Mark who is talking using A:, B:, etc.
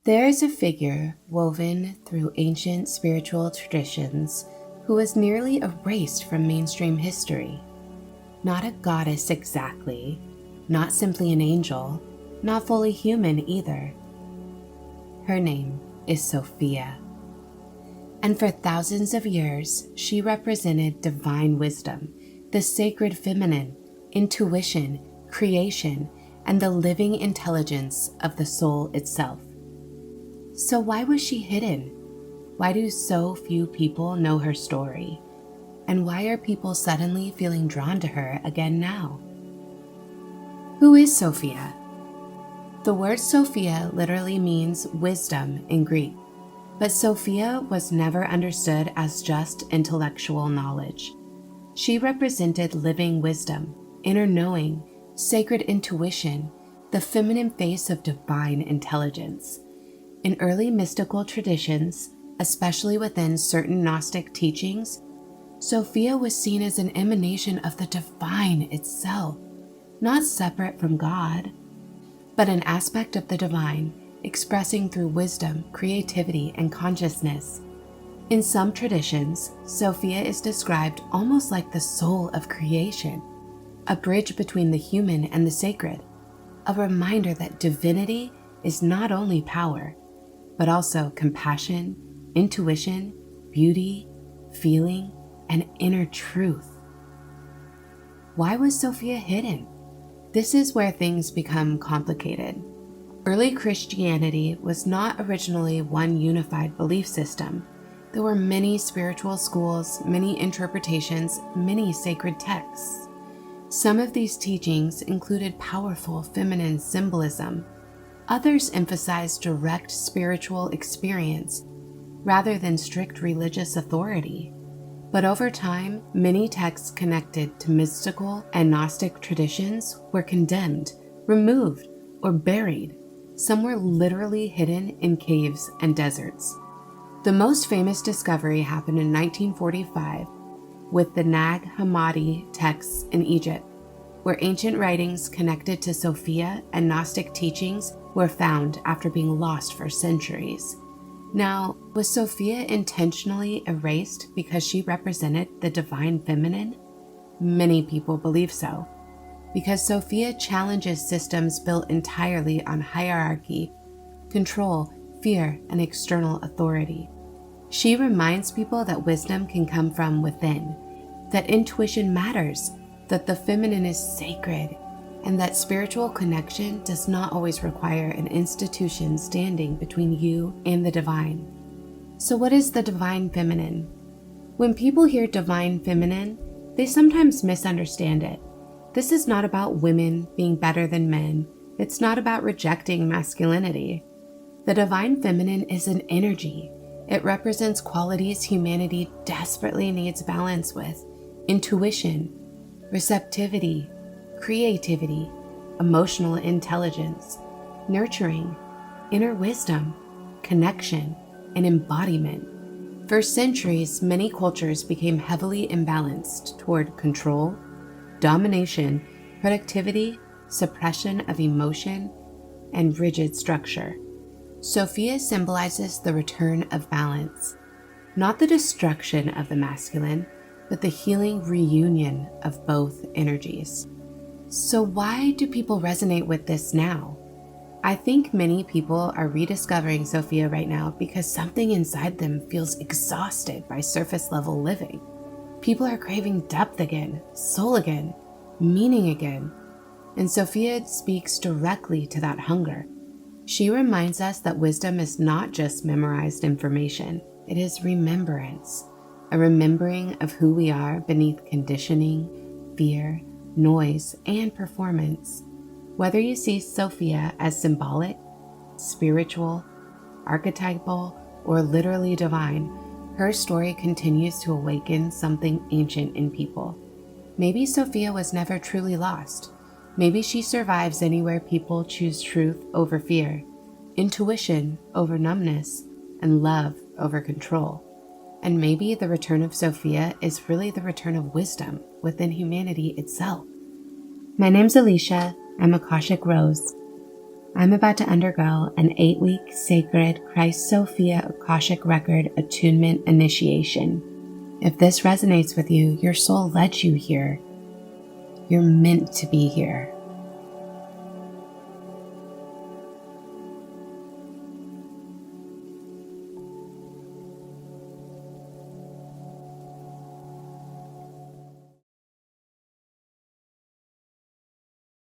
A: There is a figure woven through ancient spiritual traditions who was nearly erased from mainstream history. Not a goddess exactly, not simply an angel, not fully human either. Her name is Sophia. And for thousands of years, she represented divine wisdom, the sacred feminine, intuition, creation, and the living intelligence of the soul itself. So why was she hidden? Why do so few people know her story? And why are people suddenly feeling drawn to her again now? Who is Sophia? The word Sophia literally means wisdom in Greek, but Sophia was never understood as just intellectual knowledge. She represented living wisdom, inner knowing, sacred intuition, the feminine face of divine intelligence. In early mystical traditions, especially within certain Gnostic teachings, Sophia was seen as an emanation of the divine itself, not separate from God, but an aspect of the divine expressing through wisdom, creativity, and consciousness. In some traditions, Sophia is described almost like the soul of creation, a bridge between the human and the sacred, a reminder that divinity is not only power, but also compassion, intuition, beauty, feeling, and inner truth. Why was Sophia hidden? This is where things become complicated. Early Christianity was not originally one unified belief system. There were many spiritual schools, many interpretations, many sacred texts. Some of these teachings included powerful feminine symbolism. Others emphasized direct spiritual experience rather than strict religious authority. But over time, many texts connected to mystical and Gnostic traditions were condemned, removed, or buried. Some were literally hidden in caves and deserts. The most famous discovery happened in 1945 with the Nag Hammadi texts in Egypt, where ancient writings connected to Sophia and Gnostic teachings were found after being lost for centuries. Now, was Sophia intentionally erased because she represented the divine feminine? Many people believe so, because Sophia challenges systems built entirely on hierarchy, control, fear, and external authority. She reminds people that wisdom can come from within, that intuition matters, that the feminine is sacred, and that spiritual connection does not always require an institution standing between you and the divine. So what is the divine feminine? When people hear divine feminine, they sometimes misunderstand it. This is not about women being better than men. It's not about rejecting masculinity. The divine feminine is an energy. It represents qualities humanity desperately needs balance with: intuition, receptivity, creativity, emotional intelligence, nurturing, inner wisdom, connection, and embodiment. For centuries, many cultures became heavily imbalanced toward control, domination, productivity, suppression of emotion, and rigid structure. Sophia symbolizes the return of balance, not the destruction of the masculine, but the healing reunion of both energies. So why do people resonate with this now? I think many people are rediscovering Sophia right now because something inside them feels exhausted by surface level living. People are craving depth again, soul again, meaning again. And Sophia speaks directly to that hunger. She reminds us that wisdom is not just memorized information, it is remembrance, a remembering of who we are beneath conditioning, fear, noise, and performance. Whether you see Sophia as symbolic, spiritual, archetypal, or literally divine, her story continues to awaken something ancient in people. Maybe Sophia was never truly lost. Maybe she survives anywhere people choose truth over fear, intuition over numbness, and love over control. And maybe the return of Sophia is really the return of wisdom within humanity itself. My name's Alisha. I'm Akashic Rose. I'm about to undergo an 8-week sacred Christ Sophia Akashic Record attunement initiation. If this resonates with you, your soul led you here. You're meant to be here.